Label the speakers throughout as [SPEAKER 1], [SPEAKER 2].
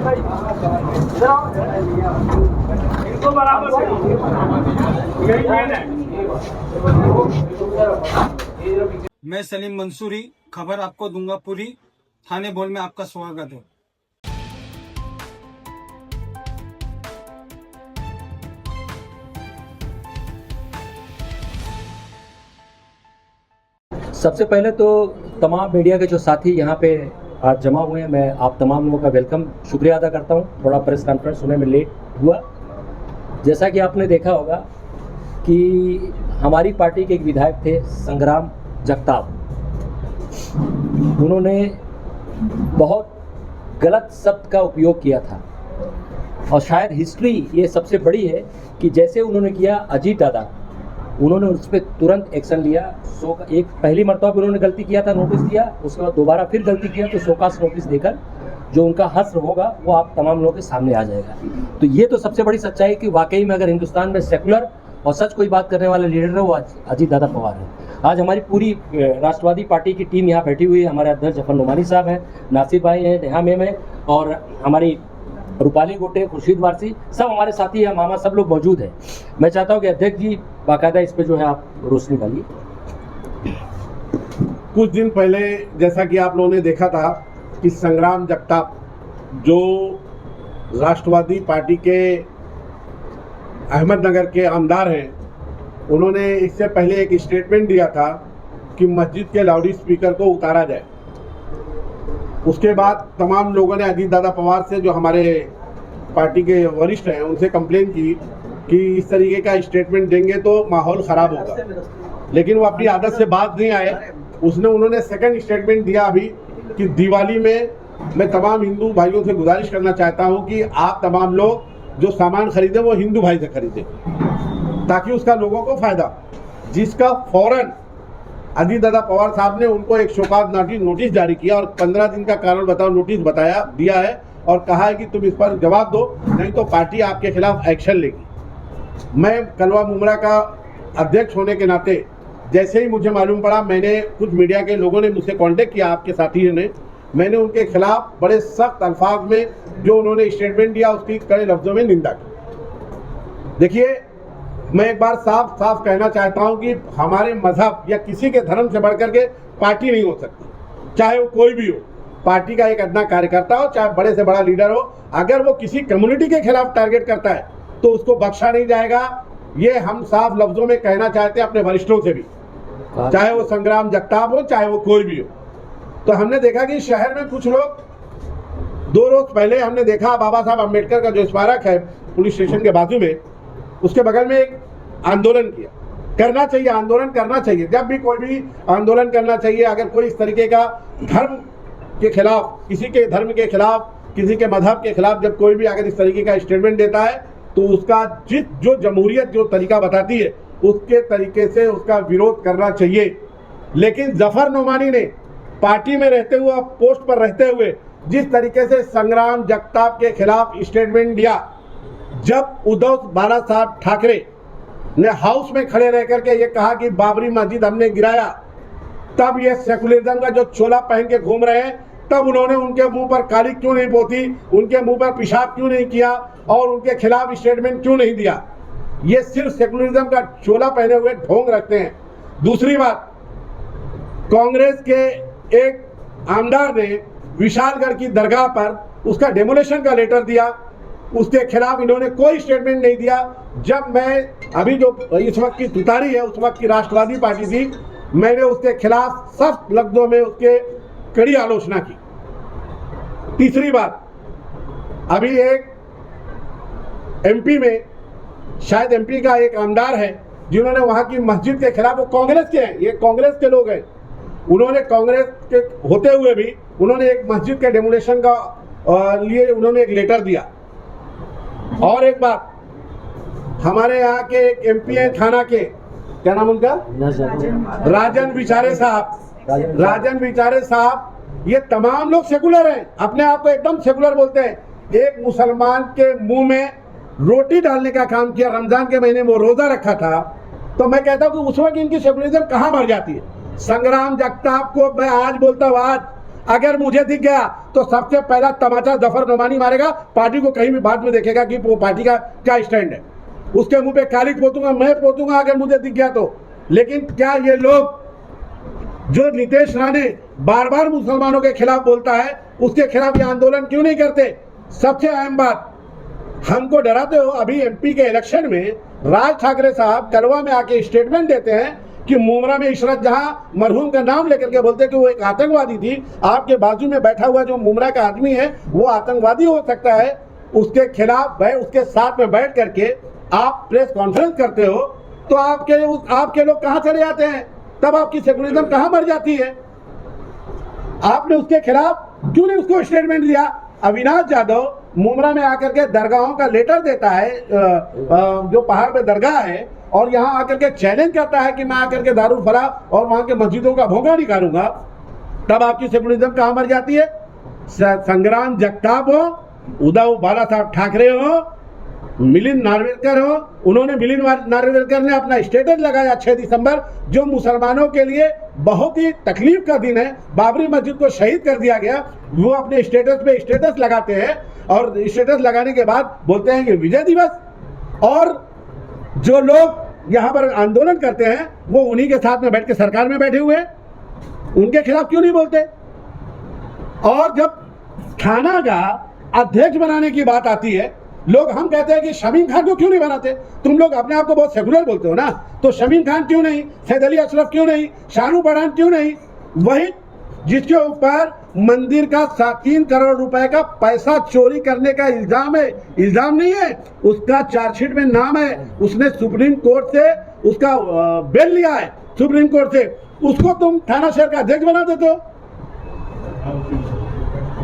[SPEAKER 1] इनको बराबर से यही मेन है।
[SPEAKER 2] मैं सलीम मंसूरी, खबर आपको दूंगा पूरी। थाने बोल में आपका स्वागत है।
[SPEAKER 3] सबसे पहले तो तमाम मीडिया के जो साथी यहाँ पे आज जमा हुए हैं, मैं आप तमाम लोगों का वेलकम शुक्रिया अदा करता हूँ। थोड़ा प्रेस कॉन्फ्रेंस होने में लेट हुआ। जैसा कि आपने देखा होगा कि हमारी पार्टी के एक विधायक थे संग्राम जगताप, उन्होंने बहुत गलत शब्द का उपयोग किया था और शायद हिस्ट्री ये सबसे बड़ी है कि जैसे उन्होंने किया अजीत दादा, उन्होंने उस पर तुरंत एक्शन लिया। एक पहली मरतबा उन्होंने गलती किया था, नोटिस दिया, उसके बाद दोबारा फिर गलती किया तो शोकास नोटिस देकर जो उनका हश्र होगा वो आप तमाम लोगों के सामने आ जाएगा। तो ये तो सबसे बड़ी सच्चाई है कि वाकई में अगर हिंदुस्तान में सेकुलर और सच कोई बात करने वाले लीडर है वो अजीत दादा पवार है। आज हमारी पूरी राष्ट्रवादी पार्टी की टीम यहाँ बैठी हुई है। हमारे अध्यक्ष जफर नुमानी साहब हैं, नासिर भाई हैं, नेहा मैम है और हमारी रूपाली गोटे, खुर्शीद वारसी, सब हमारे साथी हैं, मामा, सब लोग मौजूद हैं। मैं चाहता हूँ कि अध्यक्ष जी बाकायदा इस पे जो है आप रोशनी डालिए।
[SPEAKER 4] कुछ दिन पहले जैसा कि आप लोगों ने देखा था कि संग्राम जगताप जो राष्ट्रवादी पार्टी के अहमदनगर के आमदार हैं, उन्होंने इससे पहले एक स्टेटमेंट दिया था कि मस्जिद के लाउड स्पीकर को उतारा जाए। उसके बाद तमाम लोगों ने अजीत दादा पवार से, जो हमारे पार्टी के वरिष्ठ हैं, उनसे कंप्लेन की कि इस तरीके का स्टेटमेंट देंगे तो माहौल ख़राब होगा, लेकिन वो अपनी आदत से बात नहीं आए। उन्होंने सेकंड स्टेटमेंट दिया अभी कि दिवाली में मैं तमाम हिंदू भाइयों से गुजारिश करना चाहता हूं कि आप तमाम लोग जो सामान खरीदें वो हिंदू भाई से खरीदें ताकि उसका लोगों को फायदा, जिसका फौरन अजीत दादा पवार साहब ने उनको एक शोकाज नोटिस जारी किया और 15 दिन का कारण बताओ नोटिस दिया है और कहा है कि तुम इस पर जवाब दो, नहीं तो पार्टी आपके खिलाफ एक्शन लेगी। मैं कलवा मुमरा का अध्यक्ष होने के नाते जैसे ही मुझे मालूम पड़ा, मैंने कुछ मीडिया के लोगों ने मुझसे कांटेक्ट किया, आपके साथियों ने, मैंने उनके खिलाफ बड़े सख्त अल्फाज में जो उन्होंने स्टेटमेंट दिया उसकी कड़े लफ्जों में निंदा की। देखिए, मैं एक बार साफ साफ कहना चाहता हूं कि हमारे मजहब या किसी के धर्म से बढ़कर के पार्टी नहीं हो सकती, चाहे वो कोई भी हो। पार्टी का एक अदना कार्यकर्ता हो, चाहे बड़े से बड़ा लीडर हो, अगर वो किसी कम्युनिटी के खिलाफ टारगेट करता है तो उसको बख्शा नहीं जाएगा। ये हम साफ लफ्जों में कहना चाहते हैं अपने वरिष्ठों से भी, चाहे वो संग्राम जगताप हो, चाहे वो कोई भी हो। तो हमने देखा कि शहर में कुछ लोग, 2 रोज पहले हमने देखा बाबा साहब अम्बेडकर का जो स्मारक है पुलिस स्टेशन के बाजू में, उसके बगल में एक आंदोलन किया। करना चाहिए, आंदोलन करना चाहिए, जब भी कोई भी आंदोलन करना चाहिए। अगर कोई इस तरीके का धर्म के खिलाफ, किसी के धर्म के खिलाफ, किसी के मजहब के खिलाफ जब कोई भी अगर इस तरीके का स्टेटमेंट देता है तो उसका जो जमहूरियत जो तरीका बताती है उसके तरीके से उसका विरोध करना चाहिए। लेकिन जफर नुमानी ने पार्टी में रहते हुए, पोस्ट पर रहते हुए जिस तरीके से संग्राम जगताप के खिलाफ स्टेटमेंट दिया, जब उद्धव बाला साहब ठाकरे ने हाउस में खड़े रह करके ये कहा कि बाबरी मस्जिद हमने गिराया, तब ये सेकुलरिज्म का जो चोला पहन के घूम रहे हैं, तब उन्होंने उनके मुंह पर काली क्यों नहीं पोती, उनके मुंह पर पेशाब क्यों नहीं किया और उनके खिलाफ स्टेटमेंट क्यों नहीं दिया। ये सिर्फ सेकुलरिज्म का चोला पहने हुए ढोंग रखते हैं। दूसरी बात, कांग्रेस के एक आमदार ने विशालगढ़ की दरगाह पर उसका डेमोलेशन का लेटर दिया, उसके खिलाफ इन्होंने कोई स्टेटमेंट नहीं दिया। जब मैं अभी जो इस वक्त की तुतारी है, उस वक्त की राष्ट्रवादी पार्टी थी, मैंने उसके खिलाफ सख्त लफ्जों में उसके कड़ी आलोचना की। तीसरी बात, अभी एक एमपी में, शायद एमपी का एक आमदार है जिन्होंने वहां की मस्जिद के खिलाफ, वो कांग्रेस के हैं, ये कांग्रेस के लोग हैं, उन्होंने कांग्रेस के होते हुए भी उन्होंने एक मस्जिद के डेमोलेशन का लिए उन्होंने एक लेटर दिया। और एक बात, हमारे यहाँ के एक एमपी हैं थाना के, क्या नाम उनका, राजन विचारे साहब, राजन विचारे साहब, ये तमाम लोग सेकुलर हैं, अपने आप को एकदम सेकुलर बोलते हैं। एक मुसलमान के मुंह में रोटी डालने का काम किया, रमजान के महीने में वो रोजा रखा था, तो मैं कहता हूँ कि उस वक्त इनकी सेकुलरिज्म कहाँ मर जाती है। संग्राम जगताप को मैं आज बोलता हूँ, आज अगर मुझे दिख गया तो सबसे पहला तमाचा जफर नोमानी मारेगा, पार्टी को कहीं भी बाद में देखेगा कि वो पार्टी का क्या स्टैंड है, उसके मुंह पे कालिक पोतूंगा, मैं पोतूंगा अगर मुझे दिख गया तो। लेकिन क्या ये लोग जो नीतीश राणे बार बार मुसलमानों के खिलाफ बोलता है, उसके खिलाफ ये आंदोलन क्यों नहीं करते? सबसे अहम बात, हमको डराते हो। अभी एमपी के इलेक्शन में राज ठाकरे साहब कलवा में आके स्टेटमेंट देते हैं कि मुमरा में इशरत जहां मरहूम का नाम लेकर के बोलते कि वो एक आतंकवादी थी, आपके बाजू में बैठा हुआ जो मुमरा का आदमी है वो आतंकवादी हो सकता है, उसके खिलाफ उसके साथ में बैठ करके आप प्रेस कॉन्फ्रेंस करते हो, तो आपके लोग कहां चले जाते हैं? तब आपकी सेकुलरिज्म कहां मर जाती है? आपने उसके खिलाफ क्यों नहीं उसको स्टेटमेंट दिया? अविनाश यादव मुमरा में आकर के दरगाहों का लेटर देता है, जो पहाड़ पे दरगाह है, और यहाँ आकर के चैलेंज करता है कि मैं आकर के दारुल फला और वहां के मस्जिदों का भोंगा निकालूंगा, तब आपकी सेकुलरिज्म कहां मर जाती है? संग्राम जगताप हो, उद्धव बाला साहब ठाकरे हो, मिलिंद नार्वेकर हो, उन्होंने मिलिंद नार्वेकर ने अपना स्टेटस लगाया 6 दिसंबर, जो मुसलमानों के लिए बहुत ही तकलीफ का दिन है। बाबरी मस्जिद को शहीद कर दिया गया, वो अपने स्टेटस पे स्टेटस लगाते हैं और स्टेटस लगाने के बाद बोलते हैं कि विजय दिवस। और जो लोग यहाँ पर आंदोलन करते हैं वो उन्हीं के साथ में बैठ के सरकार में बैठे हुए हैं, उनके खिलाफ क्यों नहीं बोलते? और जब थाना का अध्यक्ष बनाने की बात आती है, लोग हम कहते हैं कि शमीम खान को क्यों नहीं बनाते? तुम लोग अपने आप को बहुत सेकुलर बोलते हो ना, तो शमीम खान क्यों नहीं, सैद अली अशरफ क्यों नहीं, शाहरुख पठान क्यों नहीं? वही जिसके ऊपर मंदिर का 3 करोड़ रुपए का पैसा चोरी करने का इल्जाम है, इल्जाम नहीं है, उसका चार्जशीट में नाम है, उसने सुप्रीम कोर्ट से उसका बेल लिया है, सुप्रीम कोर्ट से, उसको तुम थाना शहर का अध्यक्ष बना देते हो।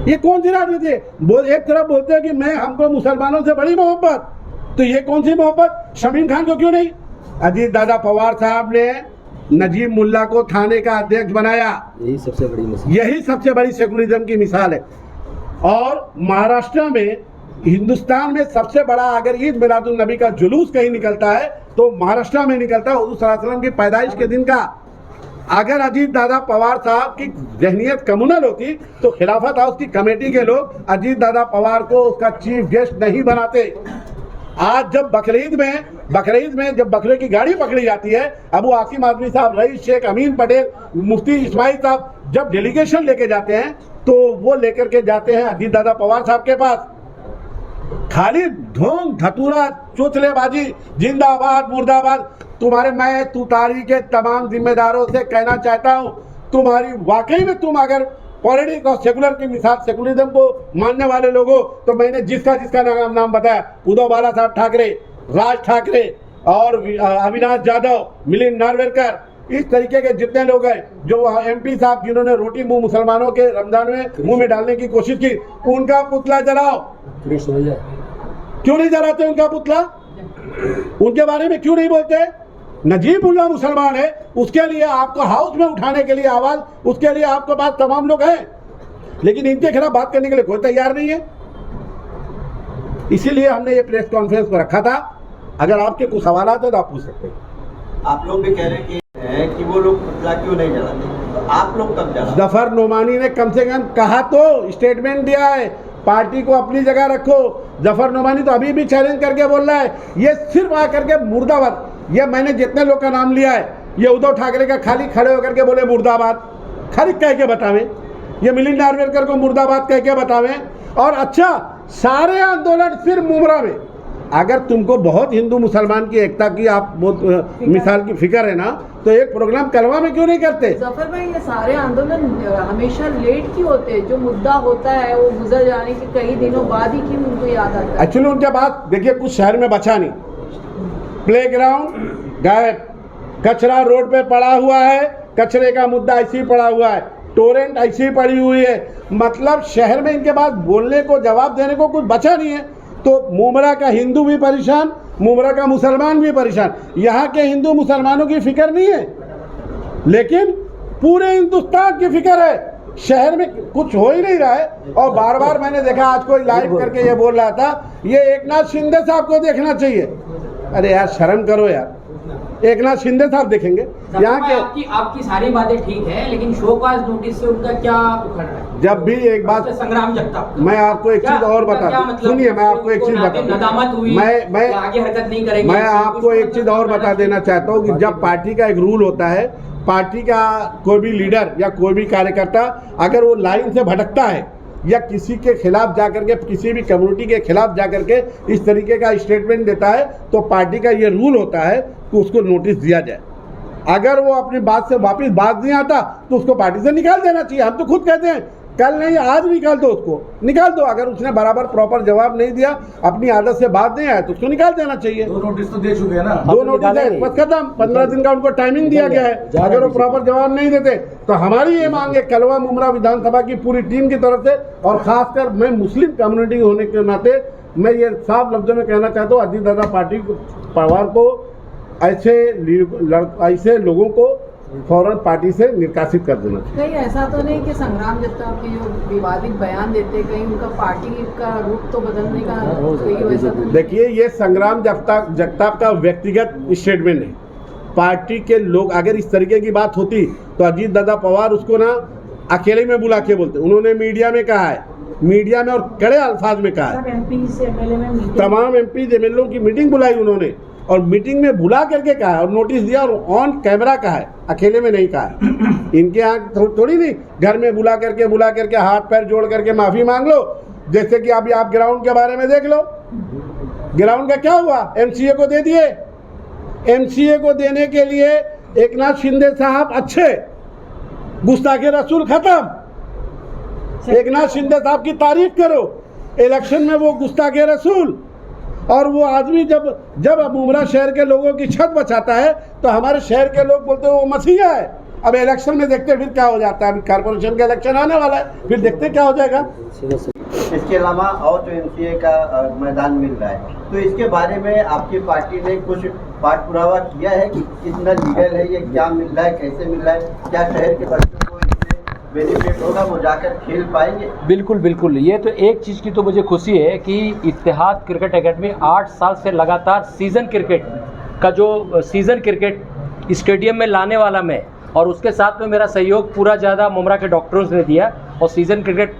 [SPEAKER 4] ये कौन सी राजनीति है? एक तरफ बोलते हैं कि मैं हमको मुसलमानों से बड़ी मोहब्बत, तो ये कौन सी मोहब्बत? शमीम खान को क्यों नहीं? अजीत दादा पवार साहब ने नजीब मुल्ला को थाने का अध्यक्ष बनाया, यही सबसे बड़ी सेकुलरिज्म की मिसाल है। और महाराष्ट्र में, हिंदुस्तान में सबसे बड़ा अगर ईद मिलादुन नबी का जुलूस कहीं निकलता है तो महाराष्ट्र में निकलता है, हुजूर सल्लल्लाहु अलैहि वसल्लम की पैदाइश के दिन का। अगर अजीत दादा पवार साहब की जहनियत कम्युनल होती तो खिलाफत हाउस की कमेटी के लोग अजीत दादा पवार को उसका चीफ गेस्ट नहीं बनाते। आज जब बकरीद में जब बकरे की गाड़ी पकड़ी जाती है, अबू आसिम आदमी साहब, रईस शेख, अमीन पटेल, मुफ्ती इस्माइल साहब जब डेलीगेशन लेके जाते हैं तो वो लेकर के जाते हैं अजीत दादा पवार साहब के पास। खाली ढोंग धतूरा चोचलेबाजी, जिंदाबाद मुर्दाबाद। मैं तुतारी के तमाम जिम्मेदारों से कहना चाहता हूं, तुम्हारी वाकई में तुम अगर पॉलिटिक्स और सेकुलर की मिसाल, सेकुलरिज्म को मानने वाले लोगों, तो मैंने जिसका नाम बताया, उद्धव बाला साहब ठाकरे, राज ठाकरे और अविनाश यादव, मिलिंद नार्वेकर, इस तरीके के जितने लोग हैं, जो एमपी साहब जिन्होंने रोटी मुंह मुसलमानों के रमजान में मुंह में डालने की कोशिश की, उनका पुतला जलाओ। क्यों नहीं जलाते उनका पुतला? उनके बारे में क्यों नहीं बोलते? नजीब मुल्ला मुसलमान है, उसके लिए आपको हाउस में उठाने के लिए आवाज, उसके लिए आपके पास तमाम लोग हैं, लेकिन इनके खिलाफ बात करने के लिए कोई तैयार नहीं है। इसीलिए हमने ये प्रेस कॉन्फ्रेंस को रखा था। अगर आपके कुछ सवाल आते तो आप पूछ सकते हैं।
[SPEAKER 5] आप लोग भी कह रहे हैं कि वो लोग पुतला क्यों नहीं जलाते, तो आप लोग कब जला?
[SPEAKER 4] जफर नोमानी ने कम से कम कहा तो, स्टेटमेंट दिया है, पार्टी को अपनी जगह रखो। जफर नोमानी तो अभी भी चैलेंज करके बोल रहा है, ये सिर्फ आकर के मुर्दाबाद, ये मैंने जितने लोग का नाम लिया है, ये उद्धव ठाकरे का खाली खड़े होकर के बोले मुर्दाबाद, खाली कह के बतावे, ये मिलिंद नार्वेकर को मुर्दाबाद कह के बतावे। और अच्छा, सारे आंदोलन सिर्फ मुमरा में। अगर तुमको बहुत हिंदू मुसलमान की एकता की आप बहुत मिसाल की फिक्र है ना, तो एक प्रोग्राम कलवा में क्यों नहीं करते?
[SPEAKER 6] जफर भाई, ये सारे आंदोलन हमेशा लेट क्यों होते हैं? जो मुद्दा होता है वो गुजर जाने के कई दिनों बाद ही क्यों उनको याद आता है?
[SPEAKER 4] एक्चुअली उनके बाद देखिए कुछ शहर में बचा नहीं, प्लेग्राउंड गायब, कचरा रोड पे पड़ा हुआ है, कचरे का मुद्दा ऐसे ही पड़ा हुआ है, टोरेंट ऐसी ही पड़ी हुई है, मतलब शहर में इनके पास बोलने को, जवाब देने को कुछ बचा नहीं है। तो मुमरा का हिंदू भी परेशान, मुमरा का मुसलमान भी परेशान। यहाँ के हिंदू मुसलमानों की फिक्र नहीं है, लेकिन पूरे हिंदुस्तान की फिक्र है। शहर में कुछ हो ही नहीं रहा है। और बार बार मैंने देखा, आज कोई लाइव करके ये बोल रहा था, ये एकनाथ शिंदे साहब को देखना चाहिए। अरे यार, शर्म करो यार। एकनाथ शिंदे साहब देखेंगे। यहाँ के
[SPEAKER 7] आपकी सारी बातें ठीक है, लेकिन शोकाज नोटिस से उनका क्या उखड़ रहा है?
[SPEAKER 4] जब भी एक बात
[SPEAKER 7] संग्राम जगताप,
[SPEAKER 4] मैं आपको एक चीज और बता दूं, सुनिए मैं आपको एक चीज बता
[SPEAKER 7] नदामत हुई,
[SPEAKER 4] मैं
[SPEAKER 7] आगे हरकत नहीं करेंगे।
[SPEAKER 4] मैं आपको एक चीज और बता देना चाहता हूँ कि जब पार्टी का एक रूल होता है, पार्टी का कोई भी लीडर या कोई भी कार्यकर्ता अगर वो लाइन से भटकता है या किसी के खिलाफ जाकर के, किसी भी कम्युनिटी के खिलाफ जाकर के इस तरीके का स्टेटमेंट देता है, तो पार्टी का ये रूल होता है कि उसको नोटिस दिया जाए। अगर वो अपनी बात से वापस बात नहीं आता तो उसको पार्टी से निकाल देना चाहिए। हम तो खुद कहते हैं कल नहीं आज निकाल दो, उसको निकाल दो। अगर उसने बराबर प्रॉपर जवाब नहीं दिया, अपनी आदत से बात नहीं आया तो उसको निकाल देना चाहिए।
[SPEAKER 1] 2 नोटिस तो दे चुके हैं ना,
[SPEAKER 4] 2 नोटिस है, बस खत्म। 15 दिन का उनको टाइमिंग दिया गया है। अगर वो प्रॉपर जवाब नहीं देते तो हमारी ये मांग है कलवा मुमरा विधानसभा की पूरी टीम की तरफ से, और खासकर मैं मुस्लिम कम्युनिटी होने के नाते मैं ये साफ लफ्जों में कहना चाहता हूँ, अजीत दादा पार्टी परिवार को ऐसे लोगों को फौरन पार्टी से निष्कासित कर देना चाहिए।
[SPEAKER 6] कहीं ऐसा तो नहीं कि संग्राम जगताप की जो विवादित बयान देते, कहीं उनका पार्टी का रुख तो बदलने का कोई वैसा तो नहीं?
[SPEAKER 4] देखिए, ये संग्राम जगताप का व्यक्तिगत स्टेटमेंट है। पार्टी के लोग अगर इस तरीके की बात होती तो अजीत दादा पवार उसको ना अकेले में बुला के बोलते। उन्होंने मीडिया में कहा है, मीडिया में और कड़े अल्फाज में कहा है, तमाम MP MLA की मीटिंग बुलाई उन्होंने, और मीटिंग में बुला करके कहा है और नोटिस दिया और ऑन कैमरा कहा है, अकेले में नहीं कहा है। इनके यहाँ थोड़ी नहीं, घर में बुला करके हाथ पैर जोड़ करके माफ़ी मांग लो। जैसे कि अभी आप ग्राउंड के बारे में देख लो, ग्राउंड का क्या हुआ, MCA को दे दिए। MCA को देने के लिए एकनाथ शिंदे साहब अच्छे, गुस्ताखे रसूल खत्म। एकनाथ शिंदे साहब की तारीफ करो, इलेक्शन में वो गुस्ताखे रसूल, और वो आदमी जब मुमरा शहर के लोगों की छत बचाता है तो हमारे शहर के लोग बोलते हैं वो मसीहा है। अब इलेक्शन में देखते हैं फिर क्या हो जाता है। अभी कारपोरेशन का इलेक्शन आने वाला है, फिर देखते हैं क्या हो जाएगा।
[SPEAKER 5] इसके अलावा और जो MCA का मैदान मिल रहा है, तो इसके बारे में आपकी पार्टी ने कुछ पाठ पुरावा किया है कि कितना लीगल है, ये क्या मिल रहा है, कैसे मिल रहा है, क्या शहर के बच्चों को बेनिफिट होगा, वो जाकर खेल पाएंगे?
[SPEAKER 3] बिल्कुल बिल्कुल। ये तो एक चीज़ की तो मुझे खुशी है कि इत्तेहाद क्रिकेट एकेडमी 8 साल से लगातार सीज़न क्रिकेट स्टेडियम में लाने वाला मैं, और उसके साथ में मेरा सहयोग पूरा ज़्यादा मुमरा के डॉक्टरों ने दिया, और सीज़न क्रिकेट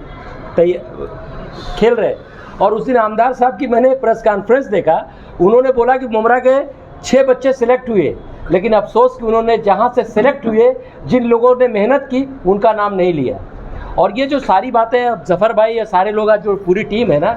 [SPEAKER 3] खेल रहे। और उस दिन आमदार साहब की मैंने प्रेस कॉन्फ्रेंस देखा, उन्होंने बोला कि मुमरा के 6 बच्चे सिलेक्ट हुए, लेकिन अफसोस कि उन्होंने जहां से सिलेक्ट हुए, जिन लोगों ने मेहनत की, उनका नाम नहीं लिया। और ये जो सारी बातें जफ़र भाई या सारे लोग, आज जो पूरी टीम है ना,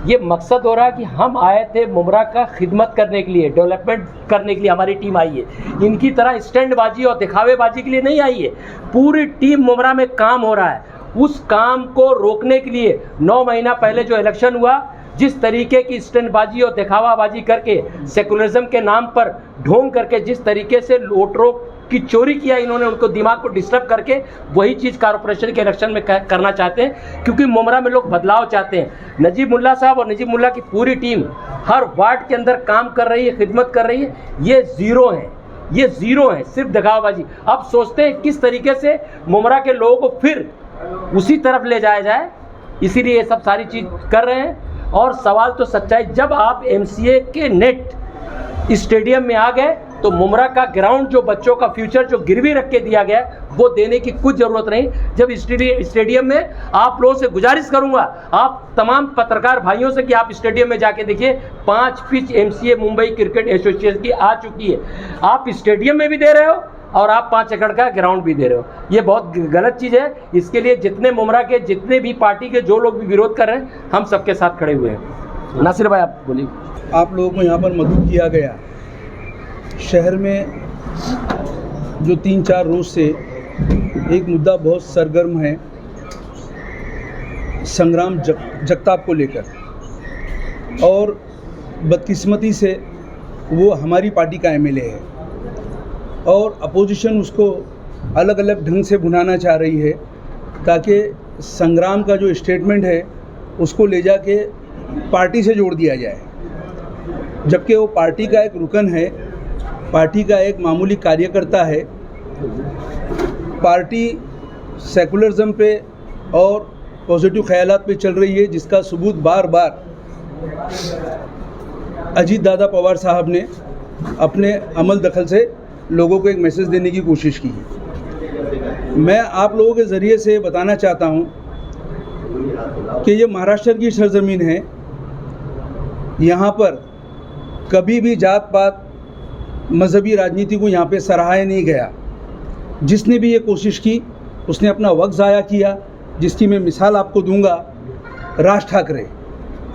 [SPEAKER 3] ये मकसद हो रहा है कि हम आए थे मुमरा का खिदमत करने के लिए, डेवलपमेंट करने के लिए हमारी टीम आई है। इनकी तरह स्टैंडबाजी और दिखावेबाजी के लिए नहीं आई है। पूरी टीम मुमरा में काम हो रहा है। उस काम को रोकने के लिए 9 महीना पहले जो इलेक्शन हुआ, जिस तरीके की स्टैंडबाजी और दिखावाबाजी करके, सेकुलरिज्म के नाम पर ढोंग करके जिस तरीके से वोटरों की चोरी किया इन्होंने, उनको दिमाग को डिस्टर्ब करके, वही चीज़ कॉर्पोरेशन के इलेक्शन में करना चाहते हैं, क्योंकि मुमरा में लोग बदलाव चाहते हैं। नजीब मुल्ला साहब और नजीब मुल्ला की पूरी टीम हर वार्ड के अंदर काम कर रही है, खिदमत कर रही है। ये ज़ीरो हैं, सिर्फ दिखावाबाजी। अब सोचते हैं किस तरीके से मुमरा के लोगों को फिर उसी तरफ ले जाया जाए, इसीलिए ये सब सारी चीज़ कर रहे हैं। और सवाल तो सच्चाई, जब आप MCA के नेट स्टेडियम में आ गए तो मुमरा का ग्राउंड, जो बच्चों का फ्यूचर जो गिरवी रख के दिया गया, वो देने की कुछ ज़रूरत नहीं। जब स्टेडियम में आप लोगों से गुजारिश करूंगा, आप तमाम पत्रकार भाइयों से, कि आप स्टेडियम में जाके देखिए, 5 pitch MCA Mumbai cricket association की आ चुकी है। आप स्टेडियम में भी दे रहे हो और आप 5 एकड़ का ग्राउंड भी दे रहे हो। ये बहुत गलत चीज़ है। इसके लिए जितने मुमरा के, जितने भी पार्टी के जो लोग भी विरोध कर रहे हैं, हम सबके साथ खड़े हुए हैं। नासिर भाई, आप बोलिए।
[SPEAKER 8] आप लोगों को यहाँ पर मदद किया गया। शहर में जो 3-4 रोज़ से एक मुद्दा बहुत सरगर्म है, संग्राम जगताप को लेकर, और बदकिस्मती से वो हमारी पार्टी का MLA है, और अपोजिशन उसको अलग अलग ढंग से भुनाना चाह रही है, ताकि संग्राम का जो स्टेटमेंट है उसको ले जाके पार्टी से जोड़ दिया जाए, जबकि वो पार्टी का एक रुकन है, पार्टी का एक मामूली कार्यकर्ता है। पार्टी सेकुलरिज्म पे और पॉजिटिव ख्यालात पे चल रही है, जिसका सबूत बार बार अजीत दादा पवार साहब ने अपने अमल दखल से लोगों को एक मैसेज देने की कोशिश की है। मैं आप लोगों के ज़रिए से बताना चाहता हूँ कि ये महाराष्ट्र की सरजमीन है। यहाँ पर कभी भी जात पात मजहबी राजनीति को यहाँ पे सराहा नहीं गया। जिसने भी ये कोशिश की उसने अपना वक्त ज़ाया किया, जिसकी मैं मिसाल आपको दूंगा। राज ठाकरे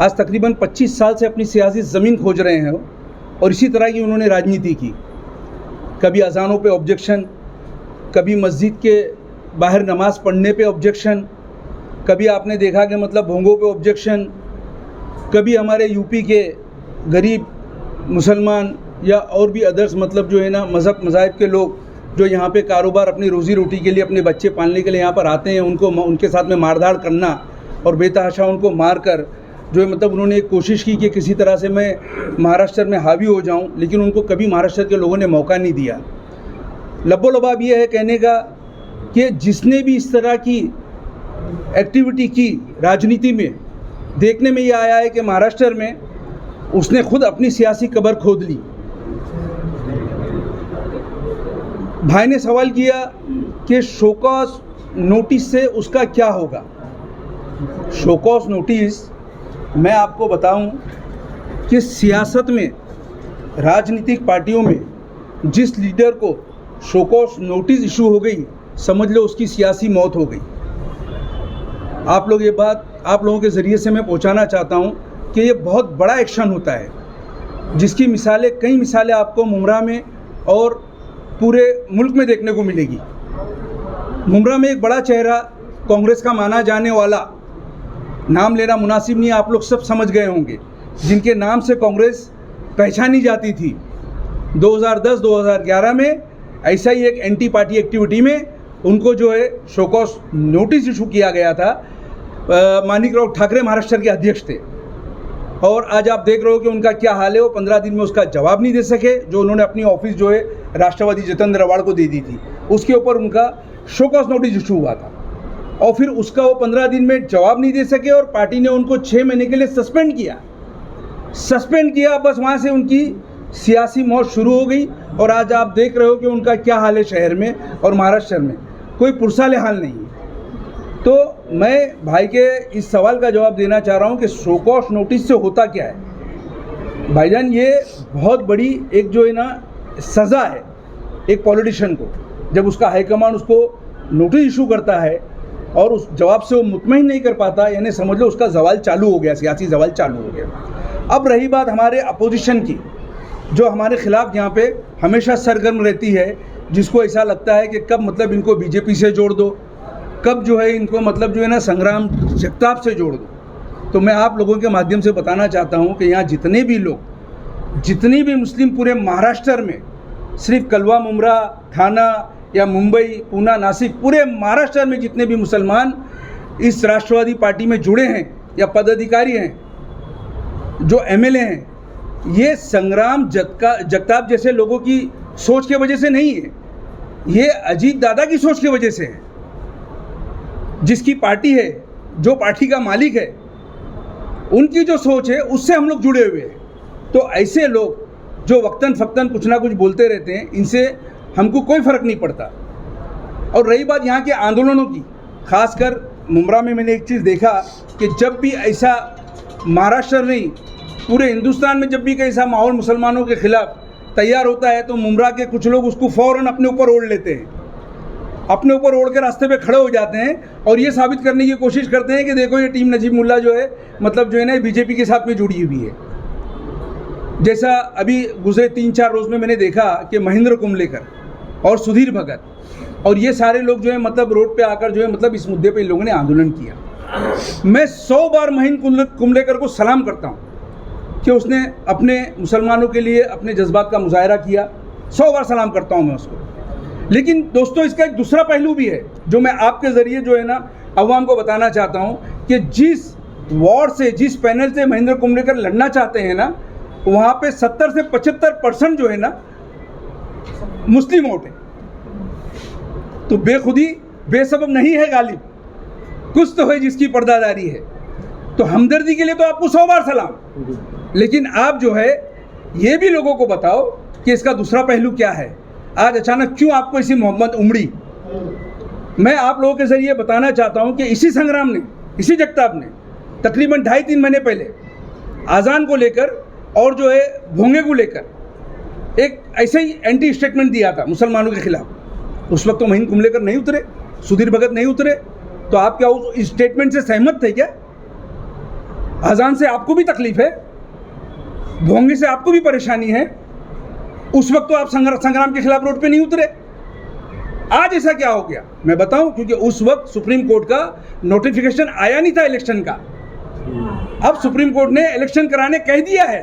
[SPEAKER 8] आज तकरीबन 25 साल से अपनी सियासी ज़मीन खोज रहे हैं और इसी तरह की उन्होंने राजनीति की। कभी अजानों पे ऑब्जेक्शन, कभी मस्जिद के बाहर नमाज़ पढ़ने पे ऑब्जेक्शन, कभी आपने देखा कि मतलब भोंगों पे ऑब्जेक्शन, कभी हमारे यूपी के गरीब मुसलमान या और भी अदर्स मतलब जो है ना मज़ाहिब के लोग जो यहाँ पे कारोबार अपनी रोज़ी रोटी के लिए अपने बच्चे पालने के लिए यहाँ पर आते हैं, उनके साथ में मारधाड़ करना और बेतहाशा उनको मार कर जो है मतलब उन्होंने एक कोशिश की कि किसी तरह से मैं महाराष्ट्र में हावी हो जाऊं, लेकिन उनको कभी महाराष्ट्र के लोगों ने मौका नहीं दिया। लब्बो लबाब ये है कहने का कि जिसने भी इस तरह की एक्टिविटी की राजनीति में, देखने में ये आया है कि महाराष्ट्र में उसने खुद अपनी सियासी कब्र खोद ली। भाई ने सवाल किया कि शोकॉज नोटिस से उसका क्या होगा। शोकॉज नोटिस मैं आपको बताऊं कि सियासत में, राजनीतिक पार्टियों में जिस लीडर को शोकॉज नोटिस इशू हो गई, समझ लो उसकी सियासी मौत हो गई। आप लोग ये बात आप लोगों के ज़रिए से मैं पहुंचाना चाहता हूं कि ये बहुत बड़ा एक्शन होता है, जिसकी मिसालें, कई मिसालें आपको मुमरा में और पूरे मुल्क में देखने को मिलेगी। मुमरा में एक बड़ा चेहरा, कांग्रेस का माना जाने वाला, नाम लेना मुनासिब नहीं, आप लोग सब समझ गए होंगे, जिनके नाम से कांग्रेस पहचानी जाती थी। 2010-2011 में ऐसा ही एक एंटी पार्टी एक्टिविटी में उनको जो है शोकॉज नोटिस इशू किया गया था। माणिकराव ठाकरे महाराष्ट्र के अध्यक्ष थे और आज आप देख रहे हो कि उनका क्या हाल है। वो 15 दिन में उसका जवाब नहीं दे सके, जो उन्होंने अपनी ऑफिस जो है राष्ट्रवादी जितेंद्र रवाड़ को दे दी थी, उसके ऊपर उनका शोकॉज नोटिस इशू हुआ था और फिर उसका वो 15 दिन में जवाब नहीं दे सके और पार्टी ने उनको 6 महीने के लिए सस्पेंड किया। बस वहाँ से उनकी सियासी मौत शुरू हो गई और आज आप देख रहे हो कि उनका क्या हाल है शहर में और महाराष्ट्र में, कोई पुरसाले हाल नहीं है। तो मैं भाई के इस सवाल का जवाब देना चाह रहा हूँ कि शोकॉज नोटिस से होता क्या है। भाईजान, ये बहुत बड़ी एक जो है ना सज़ा है एक पॉलिटिशियन को, जब उसका हाईकमान उसको नोटिस इशू करता है और उस जवाब से वो मुतमईन नहीं कर पाता, यानी समझ लो उसका जवाल चालू हो गया, सियासी जवाल चालू हो गया। अब रही बात हमारे अपोजिशन की, जो हमारे खिलाफ यहाँ पे हमेशा सरगर्म रहती है, जिसको ऐसा लगता है कि कब मतलब इनको बीजेपी से जोड़ दो, कब जो है इनको मतलब जो है ना संग्राम जगताप से जोड़ दो। तो मैं आप लोगों के माध्यम से बताना चाहता हूँ कि यहाँ जितने भी लोग, जितनी भी मुस्लिम पूरे महाराष्ट्र में, सिर्फ कलवा, मुमरा, ठाणा या मुंबई, पूना, नासिक, पूरे महाराष्ट्र में जितने भी मुसलमान इस राष्ट्रवादी पार्टी में जुड़े हैं या पदाधिकारी हैं, जो एमएलए हैं, ये संग्राम जगताप जैसे लोगों की सोच के वजह से नहीं है, ये अजीत दादा की सोच की वजह से है। जिसकी पार्टी है, जो पार्टी का मालिक है, उनकी जो सोच है उससे हम लोग जुड़े हुए हैं। तो ऐसे लोग जो वक्तन फ़क्तन कुछ ना कुछ बोलते रहते हैं, इनसे हमको कोई फ़र्क नहीं पड़ता। और रही बात यहाँ के आंदोलनों की, ख़ासकर मुमरा में मैंने एक चीज़ देखा कि जब भी ऐसा, महाराष्ट्र नहीं पूरे हिंदुस्तान में जब भी कैसा माहौल मुसलमानों के ख़िलाफ़ तैयार होता है, तो मुमरा के कुछ लोग उसको फ़ौरन अपने ऊपर ओढ़ लेते हैं, अपने ऊपर ओढ़ के रास्ते पे खड़े हो जाते हैं और ये साबित करने की कोशिश करते हैं कि देखो ये टीम नजीब मुल्ला जो है मतलब जो है ना बीजेपी के साथ में जुड़ी हुई है। जैसा अभी गुजरे 3-4 रोज़ में मैंने देखा कि महेंद्र कुंबलेकर और सुधीर भगत और ये सारे लोग जो है मतलब रोड पे आकर जो है मतलब इस मुद्दे पे इन लोगों ने आंदोलन किया। मैं 100 बार महेंद्र कुंबलेकर को सलाम करता हूँ कि उसने अपने मुसलमानों के लिए अपने जज्बात का मुजाहरा किया, 100 बार सलाम करता हूँ मैं उसको। लेकिन दोस्तों, इसका एक दूसरा पहलू भी है जो मैं आपके ज़रिए जो है ना अवाम को बताना चाहता हूँ कि जिस वार्ड से, जिस पैनल से महेंद्र कुंबलेकर लड़ना चाहते हैं ना, वहाँ पे 70 से 75% जो है ना मुस्लिम वोट है। तो बेखुदी बेसबब नहीं है गालिब, कुछ तो है जिसकी पर्दादारी है। तो हमदर्दी के लिए तो आपको 100 बार सलाम, लेकिन आप जो है ये भी लोगों को बताओ कि इसका दूसरा पहलू क्या है, आज अचानक क्यों आपको इसी मोहब्बत उमड़ी। मैं आप लोगों के ज़रिए बताना चाहता हूं कि इसी संग्राम ने, इसी जगताप ने तकरीबन 2.5-3 महीने पहले आज़ान को लेकर और जो है भोंगे को लेकर एक ऐसे ही एंटी स्टेटमेंट दिया था मुसलमानों के खिलाफ। उस वक्त तो महीन कुंभलेकर नहीं उतरे, सुधीर भगत नहीं उतरे, तो आप क्या उस स्टेटमेंट से सहमत थे क्या? आज़ान से आपको भी तकलीफ है, भोंगे से आपको भी परेशानी है, उस वक्त तो आप संग्राम के खिलाफ रोड पे नहीं उतरे। आज ऐसा क्या हो गया मैं बताऊं, क्योंकि उस वक्त सुप्रीम कोर्ट का नोटिफिकेशन आया नहीं था इलेक्शन का। अब सुप्रीम कोर्ट ने इलेक्शन कराने कह दिया है,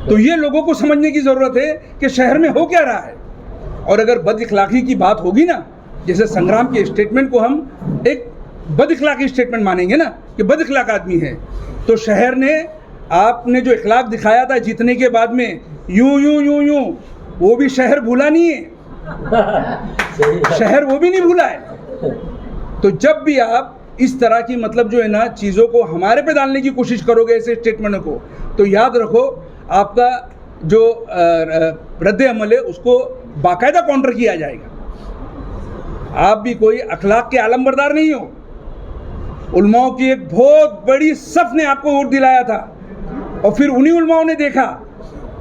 [SPEAKER 8] तो ये लोगों को समझने की ज़रूरत है कि शहर में हो क्या रहा है। और अगर बद इखलाकी की बात होगी ना, जैसे संग्राम के स्टेटमेंट को हम एक बद इखलाकी स्टेटमेंट मानेंगे ना कि बद इखलाक आदमी है, तो शहर ने आपने जो इखलाक दिखाया था जीतने के बाद में यूं वो भी शहर भूला नहीं है, शहर वो भी नहीं भूला है। तो जब भी आप इस तरह की मतलब जो है ना चीज़ों को हमारे पे डालने की कोशिश करोगे ऐसे स्टेटमेंट को, तो याद रखो आपका जो रद्द अमल है उसको बाकायदा काउंटर किया जाएगा। आप भी कोई अखलाक के आलमबरदार नहीं हो। उलमाओं की एक बहुत बड़ी सफ ने आपको वोट दिलाया था, और फिर उन्हीं उलमाओं ने देखा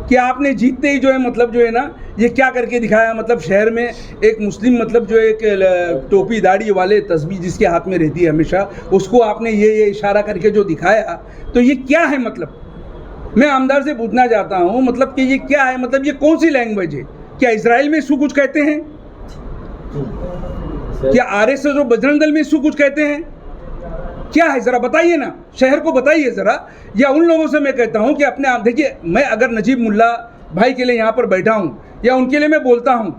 [SPEAKER 8] कि आपने जीतते ही जो है मतलब जो है ना ये क्या करके दिखाया। मतलब शहर में एक मुस्लिम मतलब जो एक टोपी दाढ़ी वाले तस्बीह जिसके हाथ में रहती है हमेशा, उसको आपने ये इशारा करके जो दिखाया, तो ये क्या है? मतलब मैं आमदार से पूछना चाहता हूँ मतलब कि ये क्या है, मतलब ये कौन सी लैंग्वेज है? क्या इजराइल में इसको कुछ कहते हैं? क्या आरएसएस और बजरंग दल में इसको कुछ कहते हैं? क्या है ज़रा बताइए ना, शहर को बताइए ज़रा। या उन लोगों से मैं कहता हूं कि अपने आप देखिए, मैं अगर नजीब मुल्ला भाई के लिए यहाँ पर बैठा हूं या उनके लिए मैं बोलता हूं,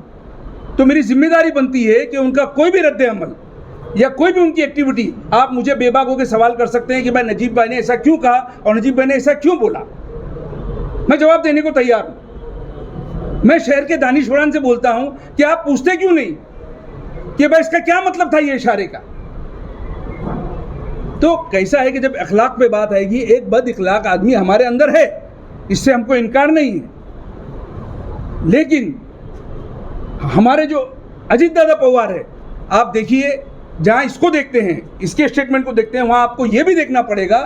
[SPEAKER 8] तो मेरी जिम्मेदारी बनती है कि उनका कोई भी रद्द अमल या कोई भी उनकी एक्टिविटी आप मुझे बेबाक होकर सवाल कर सकते हैं कि भाई नजीब भाई ने ऐसा क्यों कहा और नजीब भाई ने ऐसा क्यों बोला। मैं जवाब देने को तैयार हूँ। मैं शहर के दानिशवरान से बोलता हूँ कि आप पूछते क्यों नहीं कि भाई इसका क्या मतलब था ये इशारे का। तो कैसा है कि जब अखलाक पे बात आएगी, एक बद इखलाक आदमी हमारे अंदर है, इससे हमको इनकार नहीं है, लेकिन हमारे जो अजीत दादा पवार है, आप देखिए जहाँ इसको देखते हैं, इसके स्टेटमेंट को देखते हैं, वहाँ आपको ये भी देखना पड़ेगा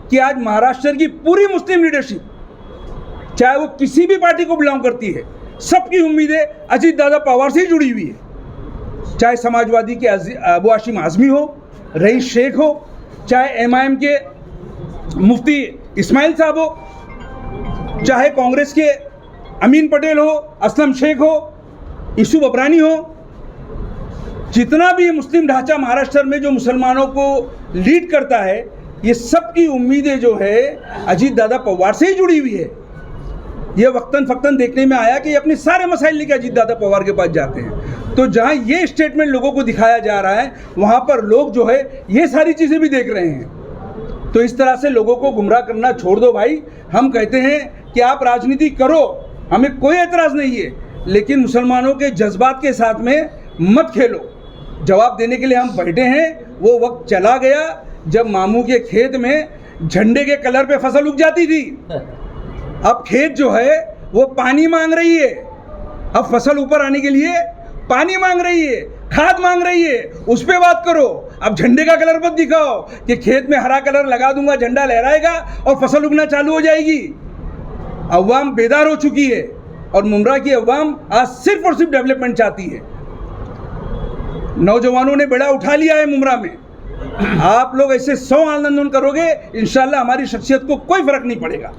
[SPEAKER 8] कि आज महाराष्ट्र की पूरी मुस्लिम लीडरशिप, चाहे वो किसी भी पार्टी को बिलोंग करती है, सबकी उम्मीदें अजीत दादा पवार से ही जुड़ी हुई है। चाहे समाजवादी के अबू हाशिम आज़मी हो, रईस शेख हो, चाहे एमआईएम के मुफ्ती इस्माइल साहब हो, चाहे कांग्रेस के अमीन पटेल हो, असलम शेख हो, यूसुफ अबरानी हो, जितना भी मुस्लिम ढांचा महाराष्ट्र में जो मुसलमानों को लीड करता है, ये सब की उम्मीदें जो है अजीत दादा पवार से ही जुड़ी हुई है। ये वक्तन फ़क्तन देखने में आया कि अपने सारे मसाइल लेकर अजीत दादा पवार के पास जाते हैं। तो जहाँ ये स्टेटमेंट लोगों को दिखाया जा रहा है, वहाँ पर लोग जो है ये सारी चीज़ें भी देख रहे हैं। तो इस तरह से लोगों को गुमराह करना छोड़ दो भाई। हम कहते हैं कि आप राजनीति करो, हमें कोई एतराज़ नहीं है, लेकिन मुसलमानों के जज्बात के साथ में मत खेलो। जवाब देने के लिए हम बैठे हैं। वो वक्त चला गया जब मामू के खेत में झंडे के कलर पे फसल उग जाती थी। अब खेत जो है वो पानी मांग रही है, अब फसल ऊपर आने के लिए पानी मांग रही है, खाद मांग रही है, उस पर बात करो। अब झंडे का कलर मत दिखाओ कि खेत में हरा कलर लगा दूंगा, झंडा लहराएगा और फसल उगना चालू हो जाएगी। अवाम बेदार हो चुकी है और मुमरा की अवाम आज सिर्फ और सिर्फ डेवलपमेंट चाहती है। नौजवानों ने बेड़ा उठा लिया है मुमरा में। आप लोग ऐसे 100 आंदोलन करोगे, इंशाल्लाह हमारी शख्सियत को कोई फर्क नहीं पड़ेगा।